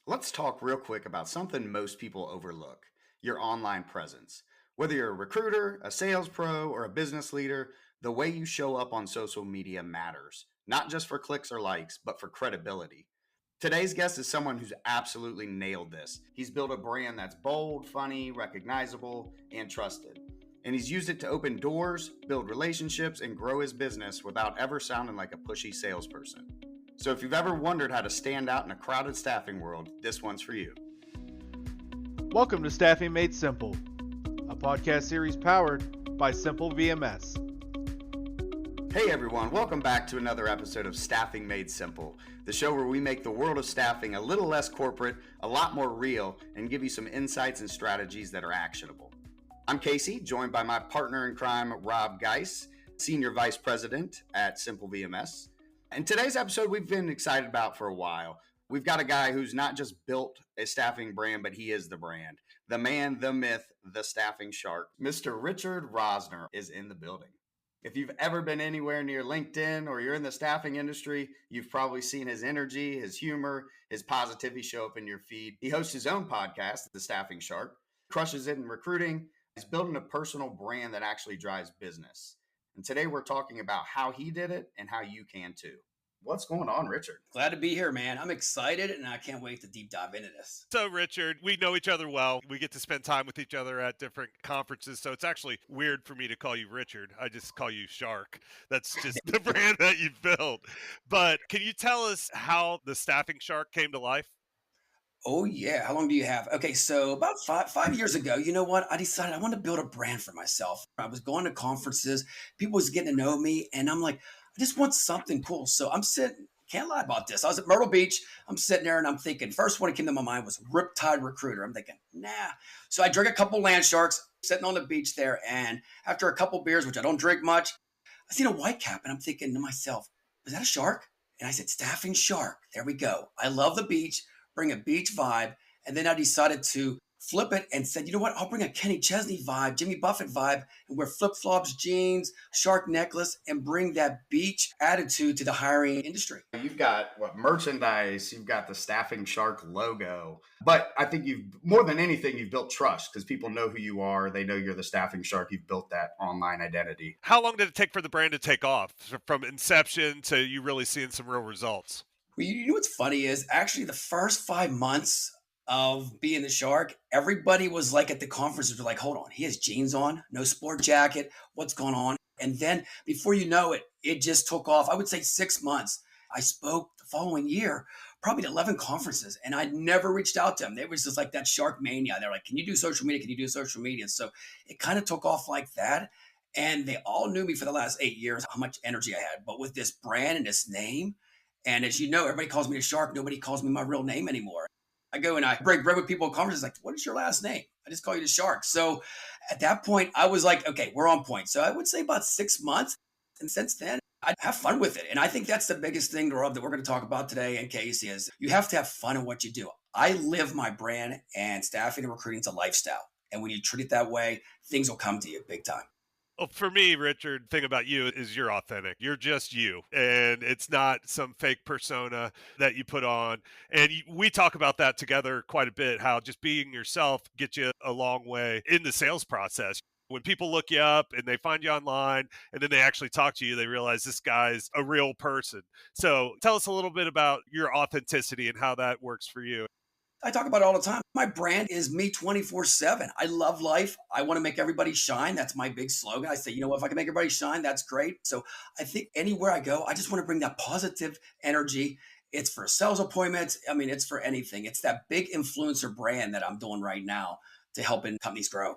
Let's talk real quick about something most people overlook: your online presence. Whether you're a recruiter, a sales pro, or a business leader, the way you show up on social media matters, not just for clicks or likes, but for credibility. Today's guest is someone who's absolutely nailed this. He's built a brand that's bold, funny, recognizable, and trusted. And he's used it to open doors, build relationships, and grow his business without ever sounding like a pushy salesperson. So if you've ever wondered how to stand out in a crowded staffing world, this one's for you. Welcome to Staffing Made Simple, a podcast series powered by Simple VMS. Hey everyone, welcome back to another episode of Staffing Made Simple, the show where we make the world of staffing a little less corporate, a lot more real, and give you some insights and strategies that are actionable. I'm Casey, joined by my partner in crime, Rob Geis, Senior Vice President at Simple VMS. And today's episode we've been excited about for a while. We've got a guy who's not just built a staffing brand, but he is the brand. The man, the myth, the staffing shark. Mr. Richard Rosner is in the building. If you've ever been anywhere near LinkedIn or you're in the staffing industry, you've probably seen his energy, his humor, his positivity show up in your feed. He hosts his own podcast, The Staffing Shark, crushes it in recruiting. He's building a personal brand that actually drives business. And today we're talking about how he did it and how you can too. What's going on, Richard? Glad to be here, man. I'm excited and I can't wait to deep dive into this. So, Richard, we know each other well. We get to spend time with each other at different conferences. So it's actually weird for me to call you Richard. I just call you Shark. That's just the brand that you built. But can you tell us how the Staffing Shark came to life? Oh, yeah. How long do you have? Okay, so about five years ago, you know what? I decided I want to build a brand for myself. I was going to conferences, people was getting to know me, and I'm like, I just want something cool. So I'm sitting, can't lie about this. I was at Myrtle Beach. I'm sitting there and I'm thinking, first one that came to my mind was Riptide Recruiter. I'm thinking, nah. So I drank a couple Land Sharks sitting on the beach there. And after a couple beers, which I don't drink much, I seen a white cap and I'm thinking to myself, is that a shark? And I said, Staffing Shark. There we go. I love the beach, bring a beach vibe. And then I decided to flip it and said, you know what? I'll bring a Kenny Chesney vibe, Jimmy Buffett vibe, and wear flip-flops, jeans, shark necklace, and bring that beach attitude to the hiring industry. You've got merchandise, you've got the Staffing Shark logo, but I think more than anything, you've built trust because people know who you are. They know you're the Staffing Shark. You've built that online identity. How long did it take for the brand to take off from inception to you really seeing some real results? Well, you know what's funny is actually the first 5 months of being the shark, everybody was like at the conferences, were like, hold on, he has jeans on, no sport jacket, what's going on? And then before you know it, it just took off. I would say 6 months. I spoke the following year, probably to 11 conferences, and I'd never reached out to them. They was just like that shark mania. They're like, can you do social media? Can you do social media? So it kind of took off like that. And they all knew me for the last 8 years, how much energy I had. But with this brand and this name, and as you know, everybody calls me the shark. Nobody calls me my real name anymore. I go and I break bread with people at conferences like, what is your last name? I just call you the shark. So at that point, I was like, okay, we're on point. So I would say about 6 months. And since then, I have fun with it. And I think that's the biggest thing, Rob, that we're going to talk about today in Casey is you have to have fun in what you do. I live my brand, and staffing and recruiting is a lifestyle. And when you treat it that way, things will come to you big time. Well, for me, Richard, the thing about you is you're authentic. You're just you. And it's not some fake persona that you put on. And we talk about that together quite a bit, how just being yourself gets you a long way in the sales process. When people look you up and they find you online and then they actually talk to you, they realize this guy's a real person. So tell us a little bit about your authenticity and how that works for you. I talk about it all the time. My brand is me 24/7. I love life. I want to make everybody shine. That's my big slogan. I say, you know what, if I can make everybody shine, that's great. So I think anywhere I go, I just want to bring that positive energy. It's for sales appointments. I mean, it's for anything. It's that big influencer brand that I'm doing right now to helping companies grow.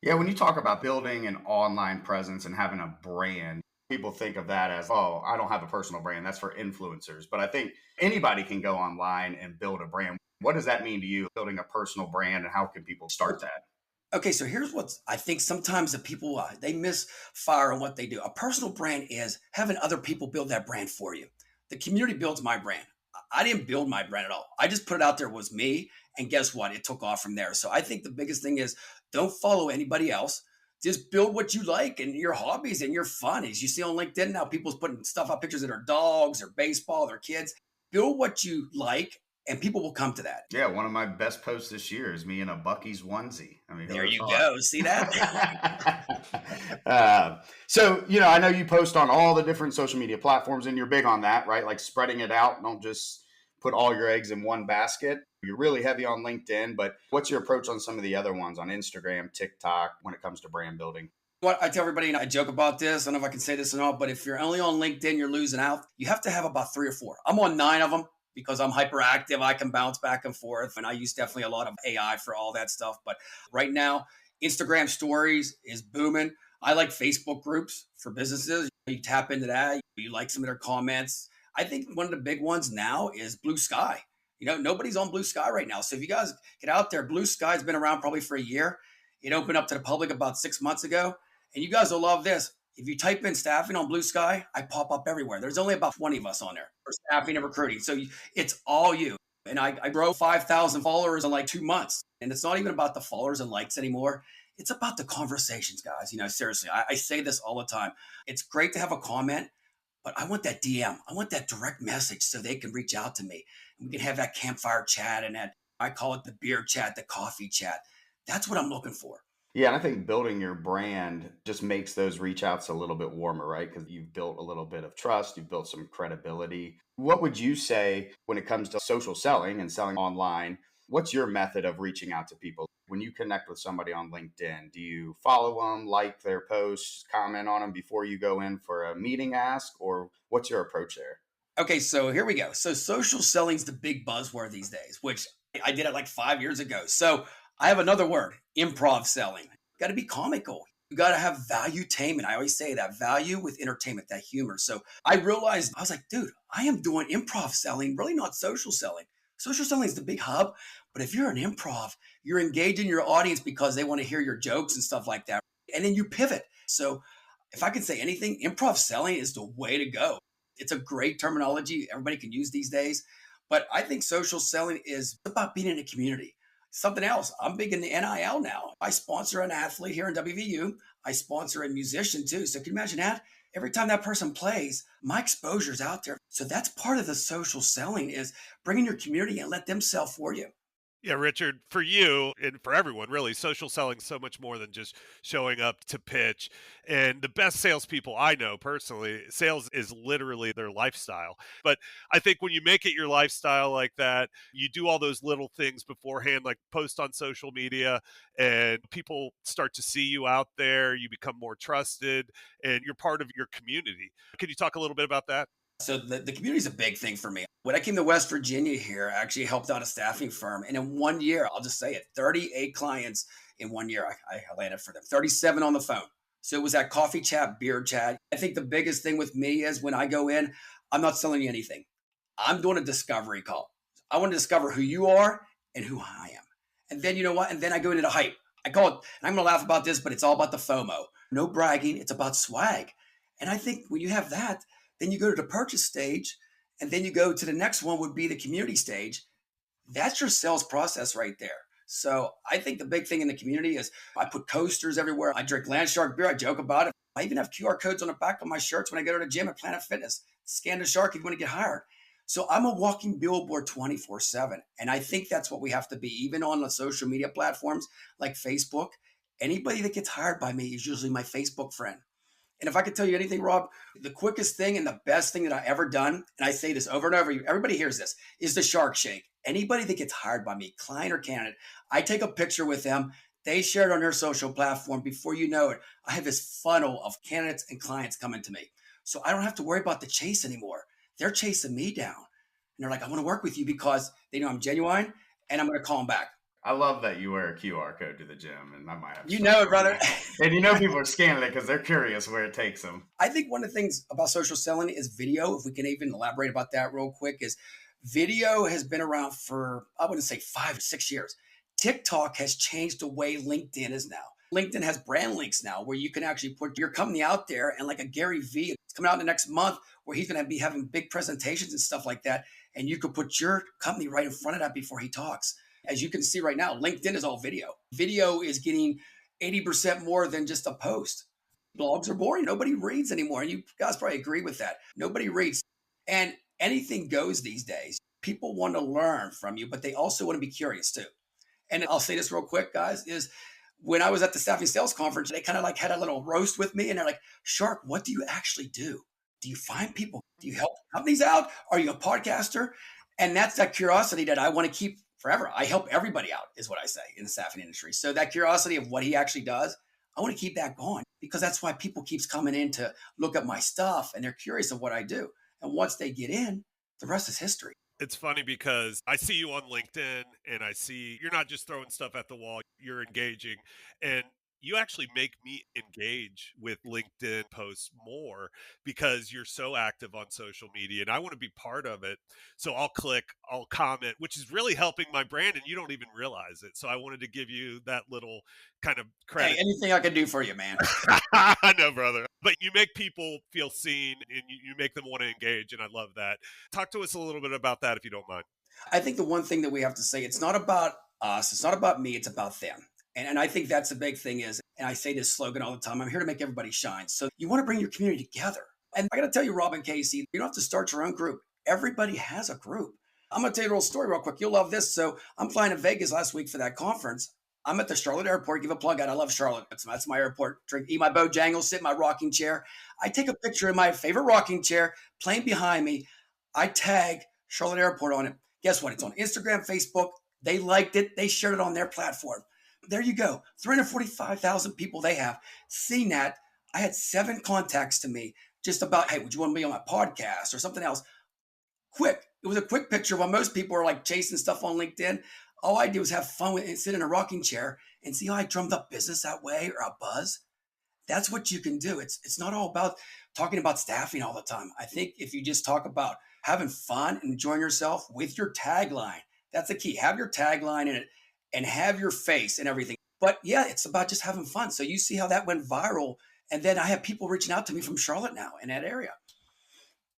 Yeah, when you talk about building an online presence and having a brand, people think of that as, oh, I don't have a personal brand. That's for influencers. But I think anybody can go online and build a brand. What does that mean to you, building a personal brand, and how can people start that? Okay, so here's what I think sometimes the people, they misfire on what they do. A personal brand is having other people build that brand for you. The community builds my brand. I didn't build my brand at all. I just put it out there, it was me. And guess what? It took off from there. So I think the biggest thing is don't follow anybody else. Just build what you like and your hobbies and your fun. As you see on LinkedIn now, people's putting stuff up, pictures of their dogs or baseball, their kids. Build what you like and people will come to that. Yeah, one of my best posts this year is me in a Bucky's onesie. I mean, who There would've you thought? go. See that? So, I know you post on all the different social media platforms and you're big on that, right? Like spreading it out. Don't just put all your eggs in one basket. You're really heavy on LinkedIn, but what's your approach on some of the other ones on Instagram, TikTok, when it comes to brand building? What I tell everybody, and I joke about this, I don't know if I can say this or not, but if you're only on LinkedIn, you're losing out. You have to have about 3 or 4. I'm on 9 of them because I'm hyperactive. I can bounce back and forth, and I use definitely a lot of AI for all that stuff. But right now, Instagram stories is booming. I like Facebook groups for businesses. You tap into that. You like some of their comments. I think one of the big ones now is Blue Sky. Nobody's on Blue Sky right now. So if you guys get out there, Blue Sky's been around probably for a year. It opened up to the public about 6 months ago. And you guys will love this. If you type in staffing on Blue Sky, I pop up everywhere. There's only about 20 of us on there for staffing and recruiting. So it's all you. And I grow 5,000 followers in like 2 months. And it's not even about the followers and likes anymore. It's about the conversations, guys. Seriously, I say this all the time. It's great to have a comment, but I want that DM. I want that direct message so they can reach out to me. And we can have that campfire chat and that, I call it the beer chat, the coffee chat. That's what I'm looking for. Yeah, and I think building your brand just makes those reach outs a little bit warmer, right? Because you've built a little bit of trust, you've built some credibility. What would you say when it comes to social selling and selling online? What's your method of reaching out to people? When you connect with somebody on LinkedIn, do you follow them, like their posts, comment on them before you go in for a meeting ask, or what's your approach there? Okay, so here we go. So social selling is the big buzzword these days, which I did it like 5 years ago. So I have another word, improv selling. Got to be comical. You got to have valuetainment. I always say that, value with entertainment, that humor. So I realized, I was like, dude, I am doing improv selling, really not social selling. Social selling is the big hub. But if you're an improv, you're engaging your audience because they want to hear your jokes and stuff like that. And then you pivot. So if I could say anything, improv selling is the way to go. It's a great terminology everybody can use these days. But I think social selling is about being in a community. Something else, I'm big in the NIL now. I sponsor an athlete here in WVU. I sponsor a musician too. So can you imagine that? Every time that person plays, my exposure's out there. So that's part of the social selling, is bringing your community and let them sell for you. Yeah, Richard, for you and for everyone, really, social selling is so much more than just showing up to pitch. And the best salespeople I know personally, sales is literally their lifestyle. But I think when you make it your lifestyle like that, you do all those little things beforehand, like post on social media, and people start to see you out there. You become more trusted, and you're part of your community. Can you talk a little bit about that? So the community is a big thing for me. When I came to West Virginia here, I actually helped out a staffing firm. And in 1 year, I'll just say it, 38 clients in 1 year, I landed for them, 37 on the phone. So it was that coffee chat, beer chat. I think the biggest thing with me is when I go in, I'm not selling you anything. I'm doing a discovery call. I want to discover who you are and who I am. And then you know what? And then I go into the hype. I call it, and I'm going to laugh about this, but it's all about the FOMO. No bragging. It's about swag. And I think when you have that, then you go to the purchase stage, and then you go to the next one would be the community stage. That's your sales process right there. So I think the big thing in the community is I put coasters everywhere. I drink Landshark beer. I joke about it. I even have QR codes on the back of my shirts when I go to the gym at Planet Fitness. Scan the shark if you want to get hired. So I'm a walking billboard 24/7. And I think that's what we have to be, even on the social media platforms like Facebook. Anybody that gets hired by me is usually my Facebook friend. And if I could tell you anything, Rob, the quickest thing and the best thing that I ever done, and I say this over and over, everybody hears this, is the Shark Shake. Anybody that gets hired by me, client or candidate, I take a picture with them. They share it on their social platform. Before you know it, I have this funnel of candidates and clients coming to me. So I don't have to worry about the chase anymore. They're chasing me down. And they're like, I want to work with you because they know I'm genuine and I'm going to call them back. I love that you wear a QR code to the gym, and I might have. You know it, brother. And people are scanning it because they're curious where it takes them. I think one of the things about social selling is video. If we can even elaborate about that real quick, is video has been around for, I wouldn't say 5 or 6 years. TikTok has changed the way LinkedIn is now. LinkedIn has brand links now where you can actually put your company out there, and like a Gary Vee, it's coming out in the next month where he's going to be having big presentations and stuff like that. And you could put your company right in front of that before he talks. As you can see right now, LinkedIn is all video. Video is getting 80% more than just a post. Blogs are boring. Nobody reads anymore. And you guys probably agree with that. Nobody reads. And anything goes these days. People want to learn from you, but they also want to be curious too. And I'll say this real quick, guys, is when I was at the Staffing Sales Conference, they kind of like had a little roast with me and they're like, Shark, what do you actually do? Do you find people? Do you help companies out? Are you a podcaster? And that's that curiosity that I want to keep forever. I help everybody out is what I say in the staffing industry. So that curiosity of what he actually does, I want to keep that going because that's why people keeps coming in to look at my stuff and they're curious of what I do. And once they get in, the rest is history. It's funny because I see you on LinkedIn and I see you're not just throwing stuff at the wall, you're engaging. And you actually make me engage with LinkedIn posts more because you're so active on social media and I want to be part of it. So I'll click, I'll comment, which is really helping my brand and you don't even realize it. So I wanted to give you that little kind of credit. Hey, anything I can do for you, man. I know, brother. But you make people feel seen and you make them want to engage. And I love that. Talk to us a little bit about that if you don't mind. I think the one thing that we have to say, it's not about us. It's not about me. It's about them. And I think that's the big thing is, and I say this slogan all the time, I'm here to make everybody shine. So you want to bring your community together. And I got to tell you, Rob and Casey, you don't have to start your own group. Everybody has a group. I'm going to tell you a little story real quick. You'll love this. So I'm flying to Vegas last week for that conference. I'm at the Charlotte airport. Give a plug out. I love Charlotte. That's my airport. Eat my Bojangles, sit in my rocking chair. I take a picture in my favorite rocking chair, plane behind me. I tag Charlotte airport on it. Guess what? It's on Instagram, Facebook. They liked it. They shared it on their platform. There you go. 345,000 people they have. Seeing that, I had 7 contacts to me just about, hey, would you want to be on my podcast or something else? Quick. It was a quick picture while most people are like chasing stuff on LinkedIn. All I did was have fun with it and sit in a rocking chair and see how I drummed up business that way or a buzz. That's what you can do. It's not all about talking about staffing all the time. I think if you just talk about having fun and enjoying yourself with your tagline, that's the key. Have your tagline in it and have your face and everything. But yeah, it's about just having fun. So you see how that went viral. And then I have people reaching out to me from Charlotte now in that area.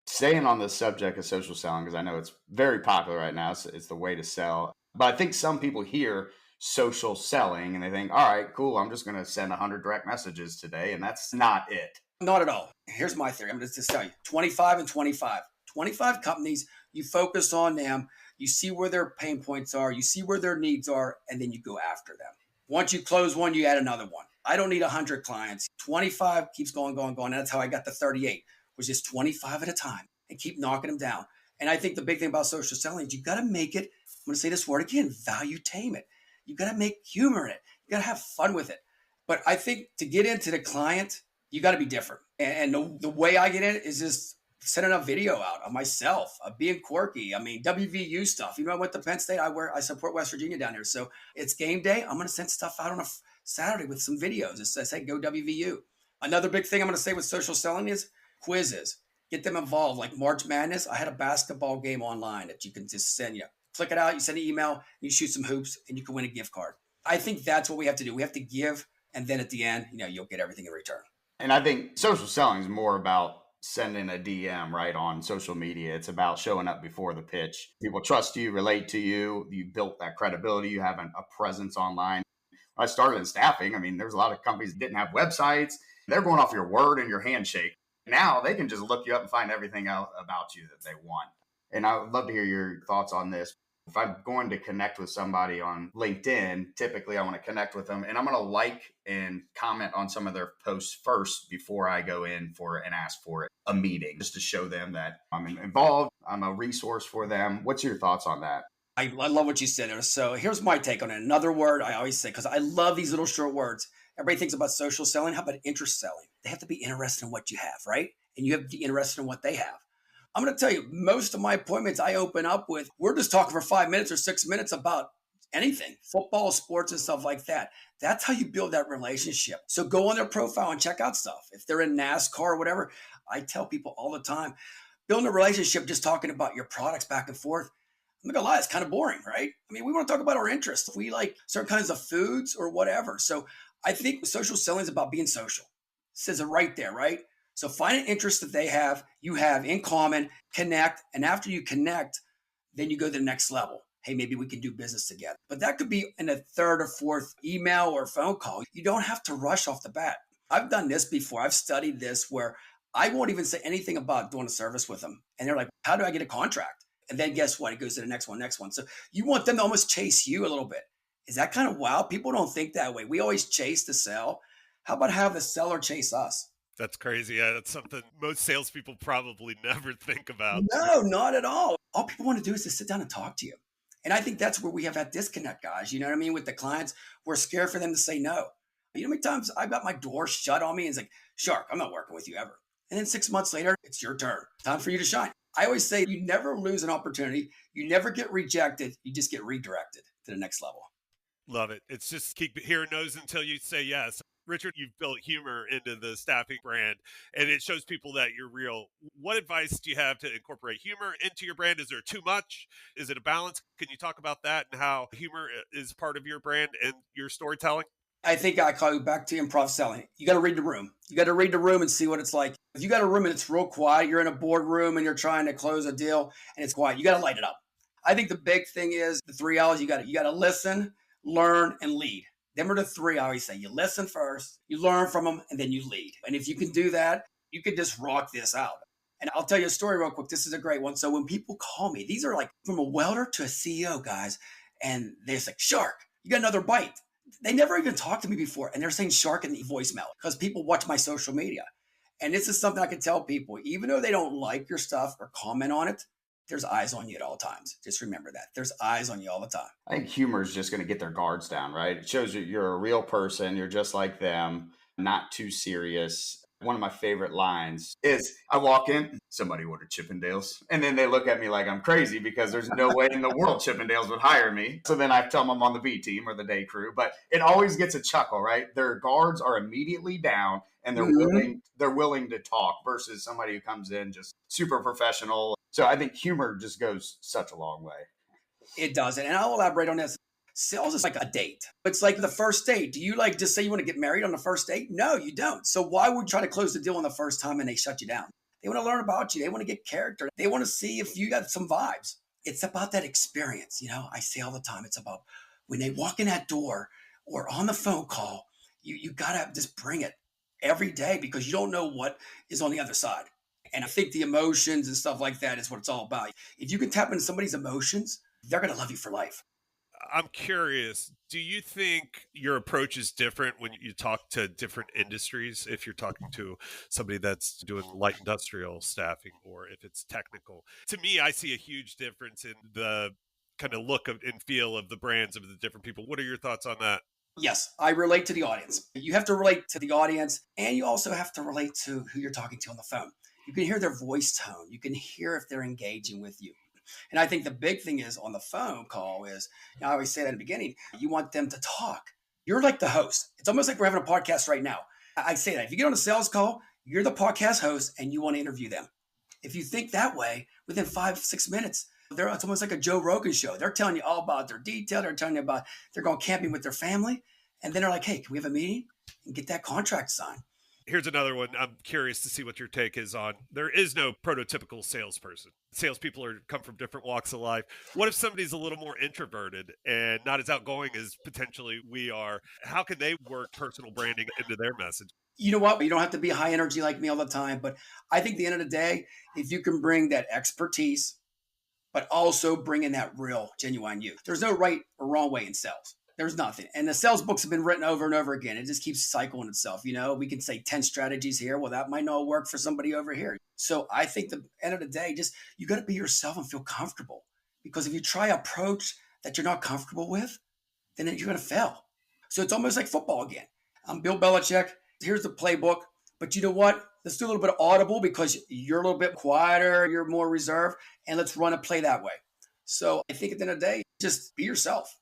Staying on the subject of social selling, because I know it's very popular right now. It's the way to sell. But I think some people hear social selling and they think, all right, cool, I'm just going to send 100 direct messages today. And that's not it. Not at all. Here's my theory. I'm going to just tell you 25 and 25. 25 companies, you focus on them. You see where their pain points are. You see where their needs are, and then you go after them. Once you close one, you add another one. I don't need 100 clients. 25 keeps going. And that's how I got to 38, which is 25 at a time and keep knocking them down. And I think the big thing about social selling is you got to make it, I'm going to say this word again, value tame it. You got to make humor in it. You got to have fun with it. But I think to get into the client, you got to be different. And the way I get in it is just sending a video out of myself, of being quirky. I mean, WVU stuff. You know, I went to Penn State. I support West Virginia down here. So it's game day. I'm going to send stuff out on a Saturday with some videos. I say, go WVU. Another big thing I'm going to say with social selling is quizzes. Get them involved. Like March Madness, I had a basketball game online that you can just send you. Click it out. You send an email, you shoot some hoops, and you can win a gift card. I think that's what we have to do. We have to give, and then at the end, you'll get everything in return. And I think social selling is more about sending a DM, right, on social media. It's about showing up before the pitch. People trust you, relate to you. You built that credibility. You have a presence online. When I started in staffing, I mean, there's a lot of companies that didn't have websites. They're going off your word and your handshake. Now they can just look you up and find everything else about you that they want. And I would love to hear your thoughts on this. If I'm going to connect with somebody on LinkedIn, typically I want to connect with them and I'm going to like and comment on some of their posts first before I go in for and ask for a meeting, just to show them that I'm involved. I'm a resource for them. What's your thoughts on that? I love what you said there. So here's my take on it. Another word I always say, because I love these little short words. Everybody thinks about social selling. How about interest selling? They have to be interested in what you have, right? And you have to be interested in what they have. I'm going to tell you, most of my appointments I open up with, we're just talking for 5 minutes or 6 minutes about anything, football, sports, and stuff like that. That's how you build that relationship. So go on their profile and check out stuff. If they're in NASCAR or whatever, I tell people all the time, building a relationship just talking about your products back and forth, I'm not gonna lie, it's kind of boring, right? I mean, we want to talk about our interests. We like certain kinds of foods or whatever. So I think social selling is about being social. It says it right there, right? So find an interest that they have, you have in common, connect. And after you connect, then you go to the next level. Hey, maybe we can do business together. But that could be in a third or fourth email or phone call. You don't have to rush off the bat. I've done this before. I've studied this where I won't even say anything about doing a service with them. And they're like, how do I get a contract? And then guess what? It goes to the next one, next one. So you want them to almost chase you a little bit. Is that kind of wild? People don't think that way. We always chase to sell. How about have the seller chase us? That's crazy. Yeah, that's something most salespeople probably never think about. No, not at all. All people want to do is to sit down and talk to you. And I think that's where we have that disconnect, guys. You know what I mean? With the clients, we're scared for them to say no. You know how many times I've got my door shut on me and it's like, Shark, I'm not working with you ever. And then 6 months later, it's your turn. Time for you to shine. I always say you never lose an opportunity. You never get rejected. You just get redirected to the next level. Love it. It's just keep hearing no's until you say yes. Richard, you've built humor into the staffing brand, and it shows people that you're real. What advice do you have to incorporate humor into your brand? Is there too much? Is it a balance? Can you talk about that and how humor is part of your brand and your storytelling? I think I call you back to improv selling. You got to read the room. You got to read the room and see what it's like. If you got a room and it's real quiet, you're in a boardroom and you're trying to close a deal and it's quiet, you got to light it up. I think the big thing is the 3 L's. You got to listen, learn, and lead. Them are the 3 I always say. You listen first, you learn from them, and then you lead. And if you can do that, you could just rock this out. And I'll tell you a story real quick. This is a great one. So when people call me, these are like from a welder to a CEO, guys, and they're like, Shark, you got another bite. They never even talked to me before, and they're saying Shark in the voicemail because people watch my social media. And this is something I can tell people, even though they don't like your stuff or comment on it, there's eyes on you at all times. Just remember that. There's eyes on you all the time. I think humor is just going to get their guards down, right? It shows you're a real person. You're just like them, not too serious. One of my favorite lines is I walk in, somebody ordered Chippendales. And then they look at me like I'm crazy because there's no way in the world Chippendales would hire me. So then I tell them I'm on the B team or the day crew, but it always gets a chuckle, right? Their guards are immediately down and they're willing to talk versus somebody who comes in just super professional. So I think humor just goes such a long way. It does. And I'll elaborate on this. Sales is like a date. It's like the first date. Do you like just say you want to get married on the first date? No, you don't. So why would you try to close the deal on the first time and they shut you down? They want to learn about you. They want to get character. They want to see if you got some vibes. It's about that experience. You know, I say all the time, it's about when they walk in that door or on the phone call, you got to just bring it every day because you don't know what is on the other side. And I think the emotions and stuff like that is what it's all about. If you can tap into somebody's emotions, they're going to love you for life. I'm curious, do you think your approach is different when you talk to different industries? If you're talking to somebody that's doing light industrial staffing or if it's technical? To me, I see a huge difference in the kind of look of, and feel of the brands of the different people. What are your thoughts on that? Yes, I relate to the audience. You have to relate to the audience, and you also have to relate to who you're talking to on the phone. You can hear their voice tone. You can hear if they're engaging with you. And I think the big thing is on the phone call is, I always say that in the beginning, you want them to talk. You're like the host. It's almost like we're having a podcast right now. I say that if you get on a sales call, you're the podcast host and you want to interview them. If you think that way, within 5-6 minutes, it's almost like a Joe Rogan show. They're telling you all about their detail. They're telling you about they're going camping with their family. And then they're like, hey, can we have a meeting and get that contract signed? Here's another one. I'm curious to see what your take is on. There is no prototypical salesperson. Salespeople come from different walks of life. What if somebody's a little more introverted and not as outgoing as potentially we are? How can they work personal branding into their message? You know what? You don't have to be high energy like me all the time. But I think at the end of the day, if you can bring that expertise, but also bring in that real, genuine you. There's no right or wrong way in sales. There's nothing. And the sales books have been written over and over again. It just keeps cycling itself. You know, we can say 10 strategies here. Well, that might not work for somebody over here. So I think the end of the day, just you got to be yourself and feel comfortable. Because if you try an approach that you're not comfortable with, then you're going to fail. So it's almost like football again. I'm Bill Belichick. Here's the playbook. But you know what? Let's do a little bit of audible because you're a little bit quieter. You're more reserved. And let's run a play that way. So I think at the end of the day, just be yourself.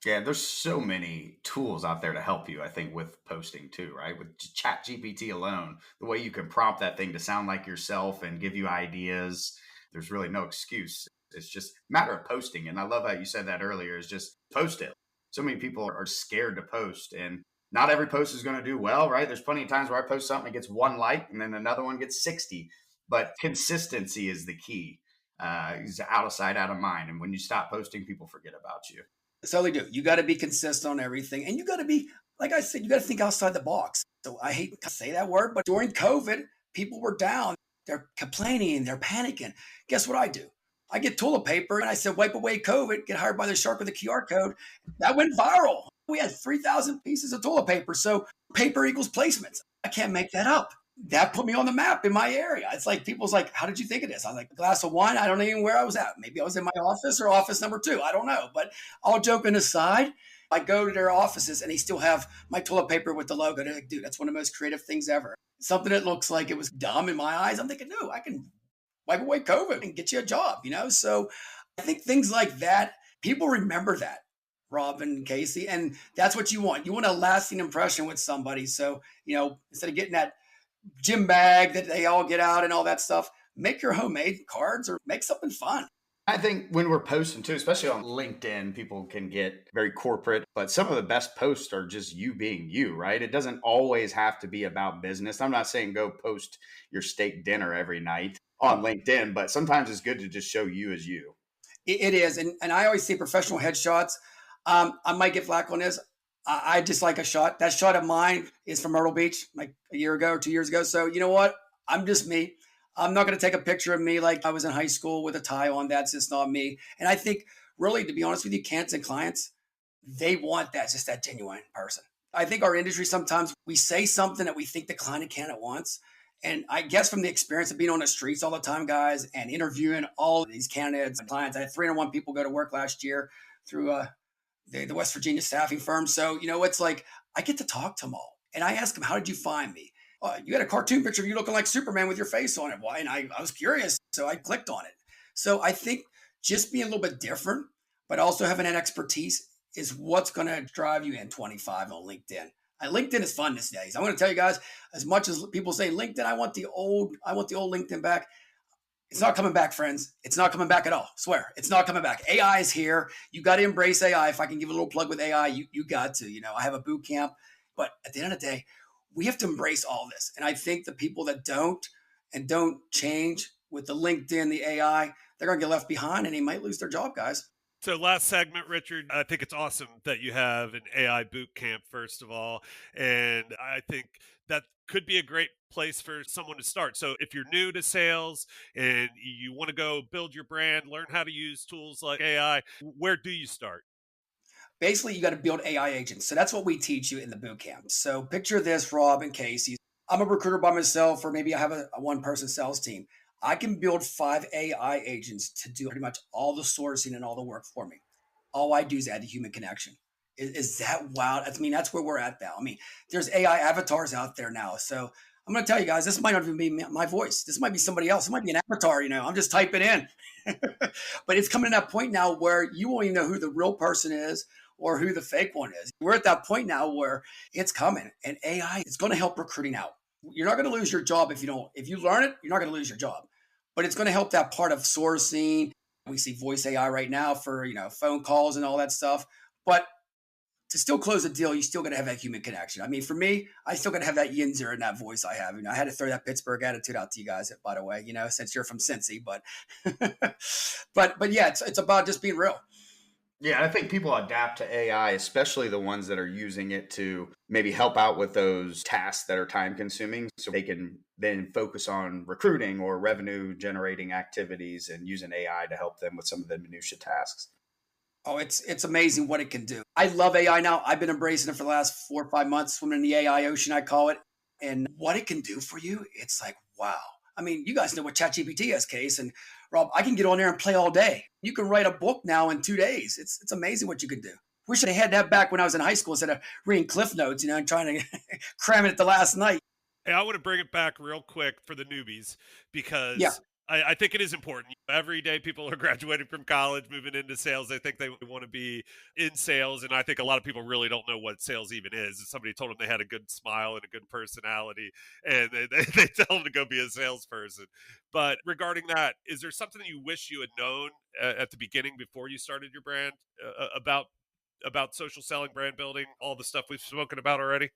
Yeah, there's so many tools out there to help you, I think, with posting too, right? With ChatGPT alone, the way you can prompt that thing to sound like yourself and give you ideas, there's really no excuse. It's just a matter of posting. And I love how you said that earlier, is just post it. So many people are scared to post, and not every post is going to do well, right? There's plenty of times where I post something that gets 1 like and then another one gets 60. But consistency is the key. It's out of sight, out of mind. And when you stop posting, people forget about you. So they do. You got to be consistent on everything. And you got to be, like I said, you got to think outside the box. So I hate to say that word, but during COVID, people were down. They're complaining. They're panicking. Guess what I do? I get toilet paper and I said, wipe away COVID, get hired by the shark with a QR code. That went viral. We had 3,000 pieces of toilet paper. So paper equals placements. I can't make that up. That put me on the map in my area. It's like, people's like, how did you think of this? I was like, a glass of wine. I don't even know where I was at. Maybe I was in my office or office number 2. I don't know. But all joking aside, I go to their offices and they still have my toilet paper with the logo. They're like, dude, that's one of the most creative things ever. Something that looks like it was dumb in my eyes. I'm thinking, no, I can wipe away COVID and get you a job, So I think things like that, people remember that, Rob and Casey, and that's what you want. You want a lasting impression with somebody. So, instead of getting that gym bag that they all get out and all that stuff, make your homemade cards or make something fun. I think when we're posting too, especially on LinkedIn, people can get very corporate, but some of the best posts are just you being you, right? It doesn't always have to be about business. I'm not saying go post your steak dinner every night on LinkedIn, but sometimes it's good to just show you as you. It is. And I always say professional headshots. I might get flack on this. I just like a shot. That shot of mine is from Myrtle Beach, like a year ago or 2 years ago. So you know what? I'm just me. I'm not going to take a picture of me like I was in high school with a tie on. That's just not me. And I think, really, to be honest with you, candidates and clients, they want that, just that genuine person. I think our industry, sometimes we say something that we think the client and candidate wants. And I guess from the experience of being on the streets all the time, guys, and interviewing all of these candidates and clients, I had 301 people go to work last year through the West Virginia staffing firm. So, it's like I get to talk to them all. And I ask them, how did you find me? You had a cartoon picture of you looking like Superman with your face on it. Why? And I was curious, so I clicked on it. So I think just being a little bit different, but also having that expertise is what's going to drive you in 25 on LinkedIn. LinkedIn is fun these days. I'm going to tell you guys, as much as people say LinkedIn, I want the old LinkedIn back. It's not coming back, friends. It's not coming back at all. I swear, it's not coming back. AI is here. You got to embrace AI. If I can give a little plug with AI, you got to. I have a boot camp, but at the end of the day, we have to embrace all this. And I think the people that don't change with the LinkedIn, the AI, they're going to get left behind and they might lose their job, guys. So last segment, Richard, I think it's awesome that you have an AI boot camp, first of all. And I think that could be a great place for someone to start. So if you're new to sales and you want to go build your brand, learn how to use tools like AI, where do you start? Basically, you got to build AI agents. So that's what we teach you in the boot camp. So picture this, Rob and Casey. I'm a recruiter by myself, or maybe I have a one-person sales team. I can build 5 AI agents to do pretty much all the sourcing and all the work for me. All I do is add the human connection. Is that wild? I mean, that's where we're at now. I mean, there's AI avatars out there now. So I'm going to tell you guys, this might not even be my voice. This might be somebody else. It might be an avatar, I'm just typing in. But it's coming to that point now where you won't even know who the real person is or who the fake one is. We're at that point now where it's coming, and AI is going to help recruiting out. You're not going to lose your job if you learn it, you're not going to lose your job. But it's going to help that part of sourcing. We see voice AI right now for, phone calls and all that stuff. But to still close a deal, you still got to have that human connection. I mean, for me, I still got to have that yinzer and that voice I have. I had to throw that Pittsburgh attitude out to you guys, by the way, since you're from Cincy. But, but yeah, it's about just being real. Yeah, I think people adapt to AI, especially the ones that are using it to maybe help out with those tasks that are time consuming, so they can then focus on recruiting or revenue generating activities and using AI to help them with some of the minutia tasks. Oh, it's amazing what it can do. I love AI now. I've been embracing it for the last 4 or 5 months, swimming in the AI ocean, I call it. And what it can do for you, it's like, wow. I mean, you guys know what ChatGPT is, Case. And Rob, I can get on there and play all day. You can write a book now in 2 days. It's amazing what you can do. Wish I had that back when I was in high school instead of reading Cliff Notes, and trying to cram it at the last night. Hey, I want to bring it back real quick for the newbies because I think it is important. Every day people are graduating from college, moving into sales. They think they want to be in sales. And I think a lot of people really don't know what sales even is. If somebody told them they had a good smile and a good personality, and they tell them to go be a salesperson. But regarding that, is there something that you wish you had known at the beginning before you started your brand about social selling, brand building, all the stuff we've spoken about already?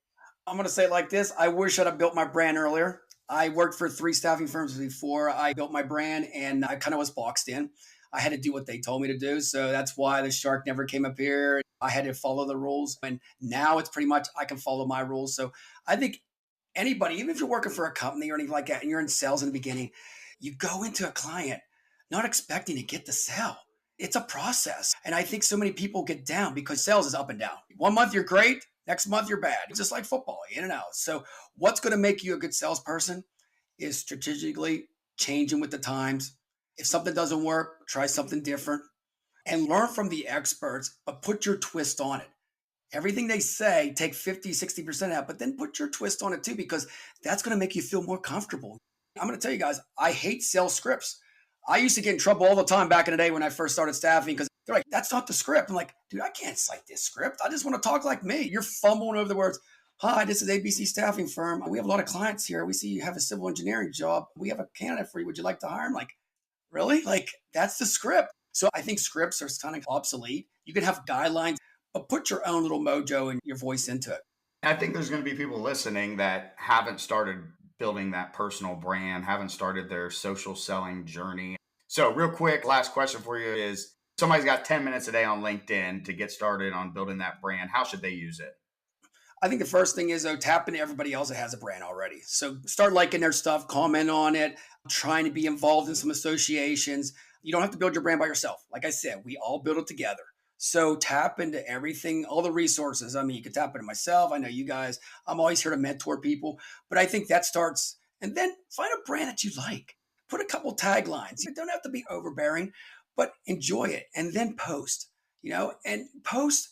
I'm going to say it like this. I wish I'd have built my brand earlier. I worked for 3 staffing firms before I built my brand, and I kind of was boxed in. I had to do what they told me to do. So that's why the shark never came up here. I had to follow the rules. And now it's pretty much I can follow my rules. So I think anybody, even if you're working for a company or anything like that, and you're in sales in the beginning, you go into a client, not expecting to get the sale. It's a process. And I think so many people get down because sales is up and down. 1 month you're great, next month you're bad. It's just like football, in and out. So what's going to make you a good salesperson is strategically changing with the times. If something doesn't work, try something different and learn from the experts, but put your twist on it. Everything they say, take 50, 60% out, but then put your twist on it too, because that's going to make you feel more comfortable. I'm going to tell you guys, I hate sales scripts. I used to get in trouble all the time back in the day when I first started staffing because they're like, that's not the script. I'm like, dude, I can't cite this script. I just want to talk like me. You're fumbling over the words. Hi, this is ABC Staffing Firm. We have a lot of clients here. We see you have a civil engineering job. We have a candidate for you. Would you like to hire him? Like, really? Like, that's the script. So I think scripts are kind of obsolete. You can have guidelines, but put your own little mojo and your voice into it. I think there's going to be people listening that haven't started building that personal brand, haven't started their social selling journey. So real quick, last question for you is, somebody's got 10 minutes a day on LinkedIn to get started on building that brand. How should they use it? I think the first thing is, though, tap into everybody else that has a brand already. So start liking their stuff, comment on it, trying to be involved in some associations. You don't have to build your brand by yourself. Like I said, we all build it together. So tap into everything, all the resources. I mean, you can tap into myself. I know you guys. I'm always here to mentor people. But I think that starts, and then find a brand that you like. Put a couple taglines. You don't have to be overbearing, but enjoy it. And then post, and post.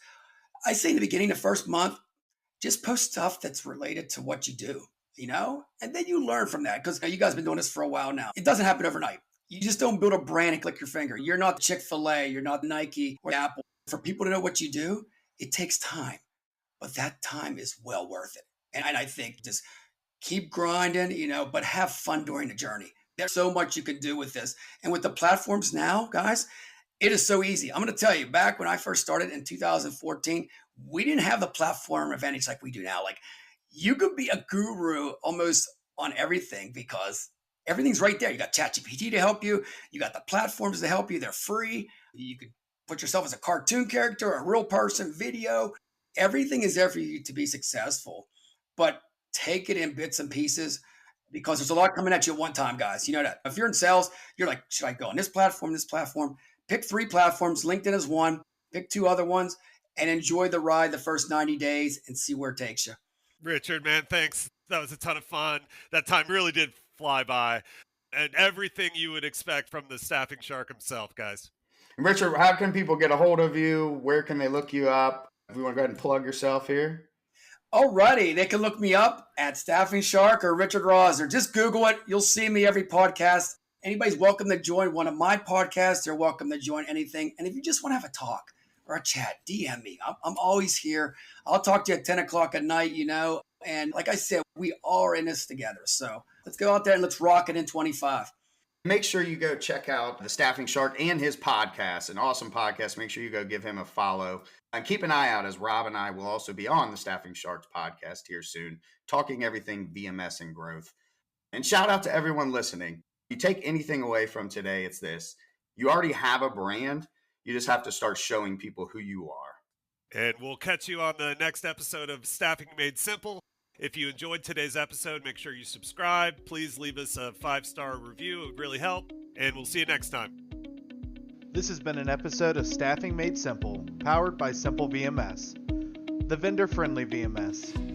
I say in the beginning, the first month, just post stuff that's related to what you do, and then you learn from that, because you guys have been doing this for a while now. It doesn't happen overnight. You just don't build a brand and click your finger. You're not Chick-fil-A. You're not Nike or Apple. For people to know what you do, it takes time, but that time is well worth it. And I think just keep grinding, but have fun during the journey. There's so much you can do with this. And with the platforms now, guys, it is so easy. I'm going to tell you, back when I first started in 2014, we didn't have the platform advantage like we do now. Like, you could be a guru almost on everything because everything's right there. You got ChatGPT to help you. You got the platforms to help you. They're free. You could put yourself as a cartoon character, a real person, video. Everything is there for you to be successful, but take it in bits and pieces, because there's a lot coming at you at one time, guys. You know that. If you're in sales, you're like, should I go on this platform, this platform? Pick 3 platforms. LinkedIn is one. Pick 2 other ones and enjoy the ride the first 90 days and see where it takes you. Richard, man, thanks. That was a ton of fun. That time really did fly by, and everything you would expect from the Staffing Shark himself, guys. Richard, how can people get a hold of you? Where can they look you up? If you want to go ahead and plug yourself here. Alrighty, they can look me up at Staffing Shark or Richard Ross, or just Google it. You'll see me every podcast. Anybody's welcome to join one of my podcasts. They're welcome to join anything. And if you just want to have a talk or a chat, DM me. I'm always here. I'll talk to you at 10 o'clock at night, And like I said, we are in this together. So let's go out there and let's rock it in 25. Make sure you go check out the Staffing Shark and his podcast, an awesome podcast. Make sure you go give him a follow. And keep an eye out, as Rob and I will also be on the Staffing Sharks podcast here soon, talking everything VMS and growth. And shout out to everyone listening. If you take anything away from today, it's this. You already have a brand. You just have to start showing people who you are. And we'll catch you on the next episode of Staffing Made Simple. If you enjoyed today's episode, make sure you subscribe. Please leave us a 5-star review. It would really help. And we'll see you next time. This has been an episode of Staffing Made Simple, powered by Simple VMS, the vendor-friendly VMS.